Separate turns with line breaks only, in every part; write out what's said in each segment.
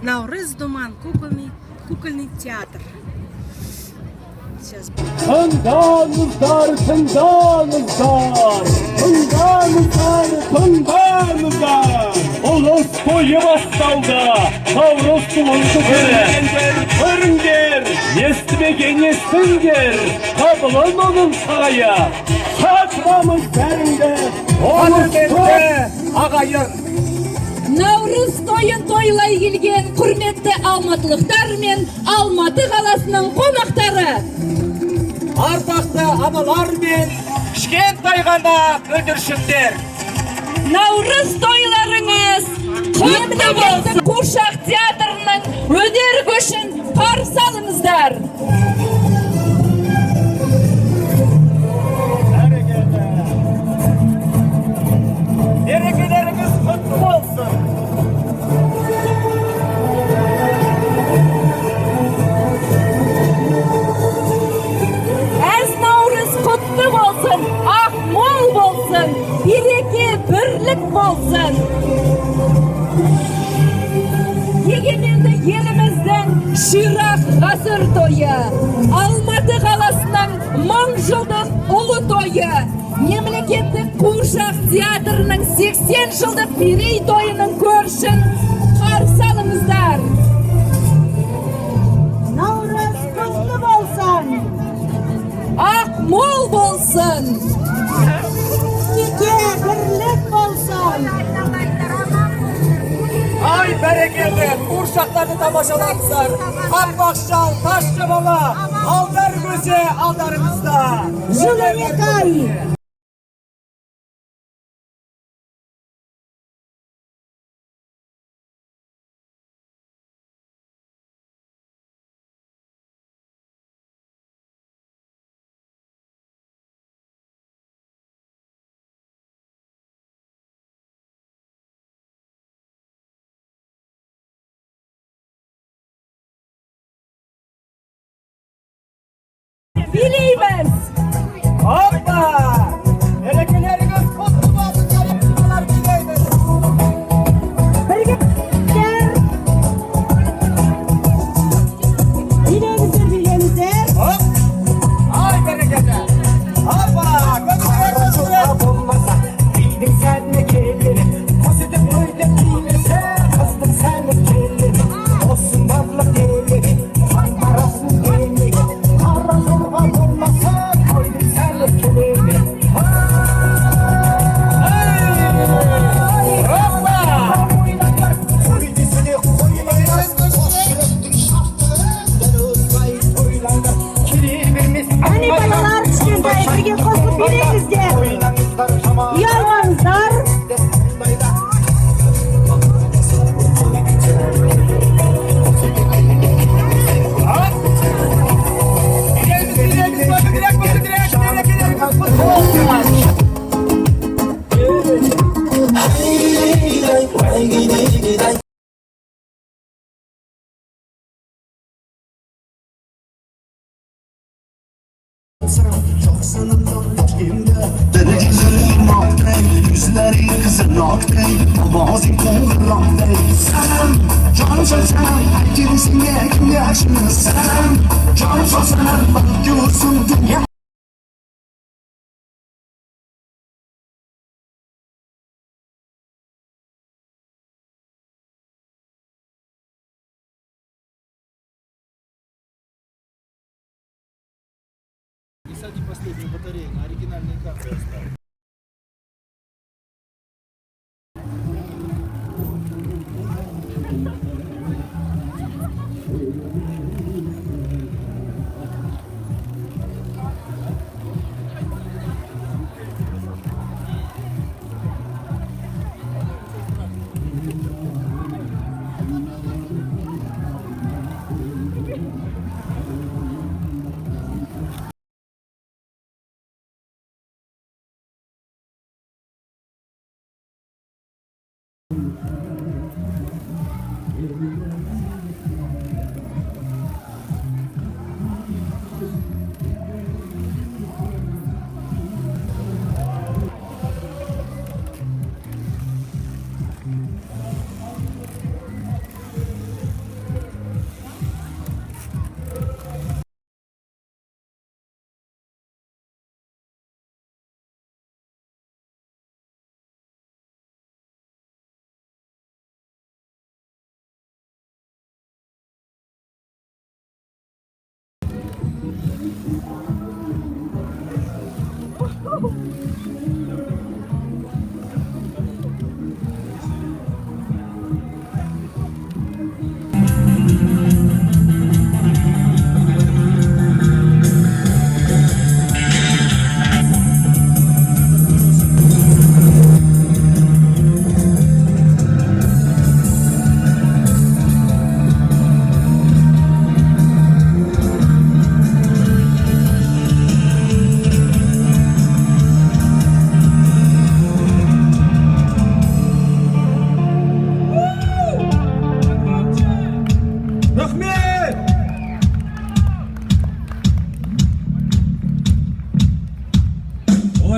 Наурыз Думан, кукольный театр. Сейчас.
Tındanızlar, tındanızlar, tındanızlar, tındanızlar. Ulus boyu bastalda, Navruz dumanı göre. Hırınger, yestibegen yestinger, kabılan onun saraya. Sakramız derinde, oluştu ağayın.
Navruz toyын toйлай келген құрметті алматылықтар мен Алматы қаласының қонақтары.
Ардақты аналар мен кішкентай ғана бүлдіршіндер.
Наурыз тойларыңыз құтты болсын. Қуыршақ театрының өнер көшін қарсы алыңыздар.
Мерекелеріңіз құтты болсын.
Әз Наурыз құтты болсын, ақ мол болсын, береке бірлік болсын. Егеменді еліміздің ширақ ғасыр тойы, Алматы қаласының 1000 жылдық ұлы тойы, мемлекеттік қуыршақ театрының 80 жылдық мерей тойының көршін қарсы алыңыздар.
Наурыз құтты болсын.
Ақ мол болсын.
Неке бірлік болсын.
Ay bereketi, kuşaklarını tamашалаңыздар. Қапбақшал, Ташжамала, алдар көзе алдарыңызда.
Жылы ай.
Bileyimiz.
Hoppa! Berekeleriniz kutlu olsun. Bunlar bileyimiz. Hop! Ay berekete. Hoppa! Götürüyoruz buraya. Bildin sen ne kelleri. Pozitif öyle bilirse. Kastım sen ne kelleri. Olsun varlık kelleri. Ankarasız kelleri. Karasılma olmasa. Koydun sen ne kelleri. Hoppa!
Hani bayalar kişkentay birge kosup bireyizde. Uyarmanızlar.
Çok sanırım kimde Dereceleri noktay Yüzleri kızın noktay Avazın kongrantay Sen Can sözsen Herkesin yekin yaşını sen Can sözsen Bakıyorsun dünya
Сади последнюю батарею на оригинальные карты оставь.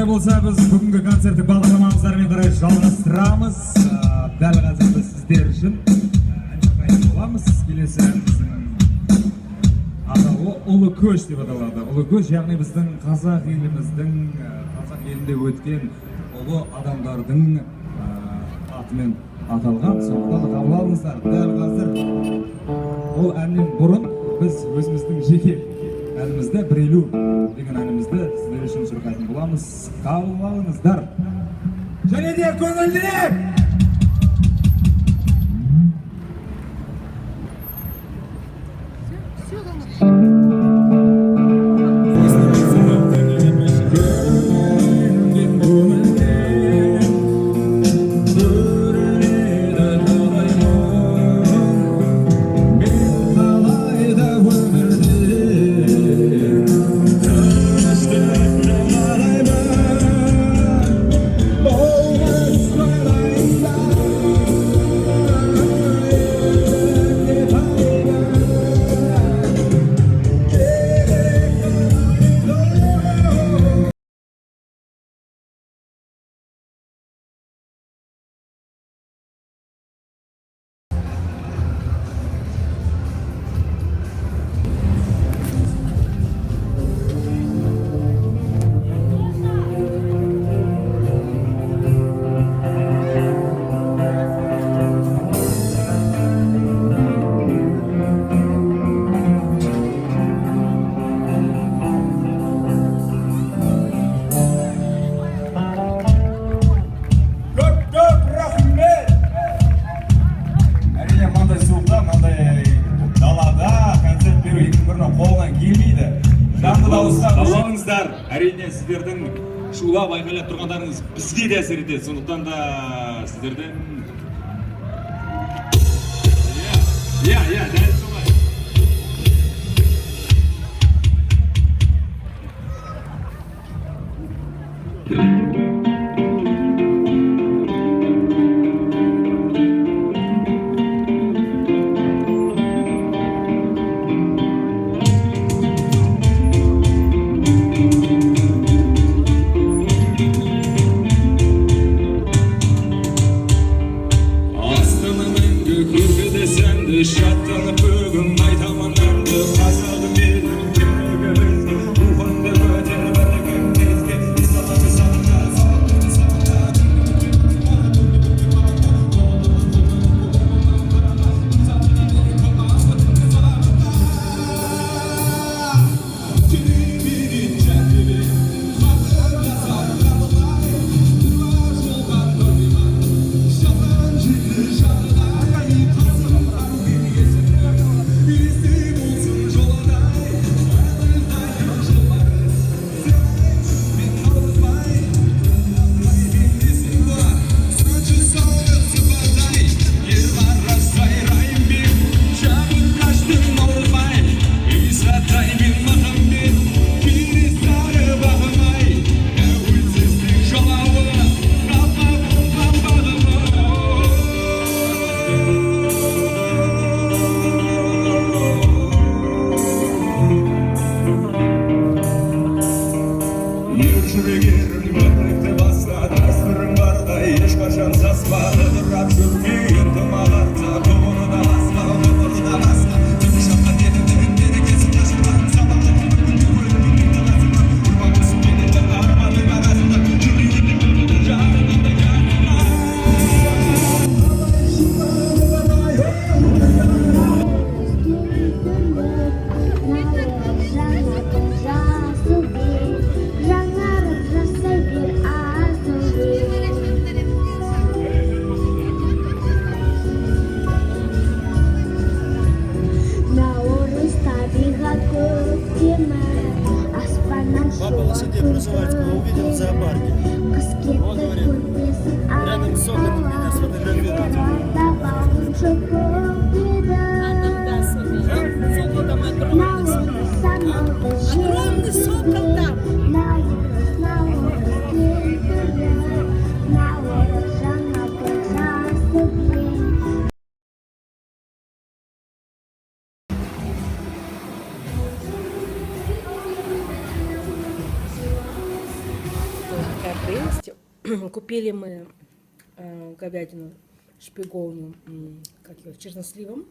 Олай болса біз бүгінгі концерттік бағдарламамыздармен қарай жалғастырамыз. Дәл қазір біз сіздер үшін ән шырқайтын боламыз. Келесі әніміздің атауы Ұлы көш деп аталады. Ұлы көш яғни біздің қазақ елінде өткен ұлы адамдардың атымен аталған. Сондықтан да қабыл алыңыздар. Дәл қазір ол әннен бұрын біз өзіміздің жеке әнімізді «Бірелу» деген әнімізді сіздер үшін шырқайтын боламыз. Қабыл алыңыздар. Және де көңілдірек!
Әрине сіздердің шулап айқайлап тұрғандарыңыз бізге де әсер етеді. Сондықтан да сіздердің дәл солай. Шаттанып бүгін айтамын әнді қазағым менің жүрегімізді руханды көтер бірлігін кезге исламды сағынға
Папа лошадей Пржевальского увидел в зоопарке. Он говорит, рядом с окном меня сфотографируйте.
Огромный сокол там.
Купили мы говядину шпиговую, как его, черносливом.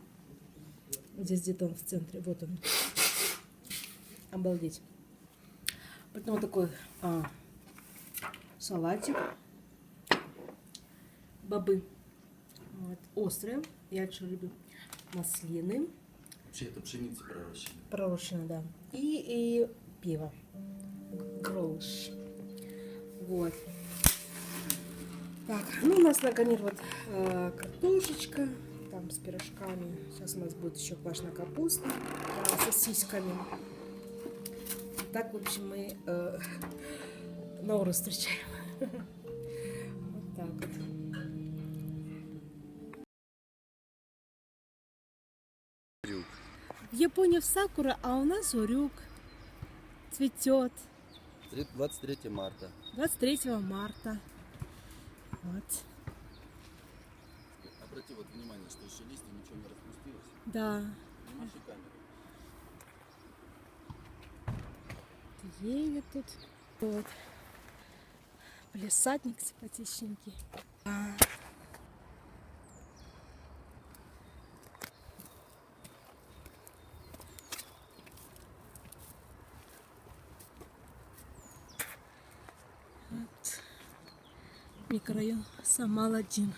Здесь где-то он в центре, вот он. Обалдеть. Потом вот такой салатик. Бобы. Вот, острые. Я очень люблю. Маслины.
Вообще это пшеница пророщена.
Пророщено, да. И пиво. Гроуш. Вот. Так, ну у нас на гарнир вот картошечка, там с пирожками. Сейчас у нас будет еще квашеная капуста с сосисками. Так, в общем, мы Науру встречаем. Вот так вот.
В Японии в сакура, а у нас урюк. Цветет.
23 марта.
23 марта. Вот.
Обрати вот внимание, что еще листья ничего не распустилось.
Да.
Маши камеру.
Деревья тут. Вот. Палисадник симпатичненький. Вот. Микрорайон Самал-1.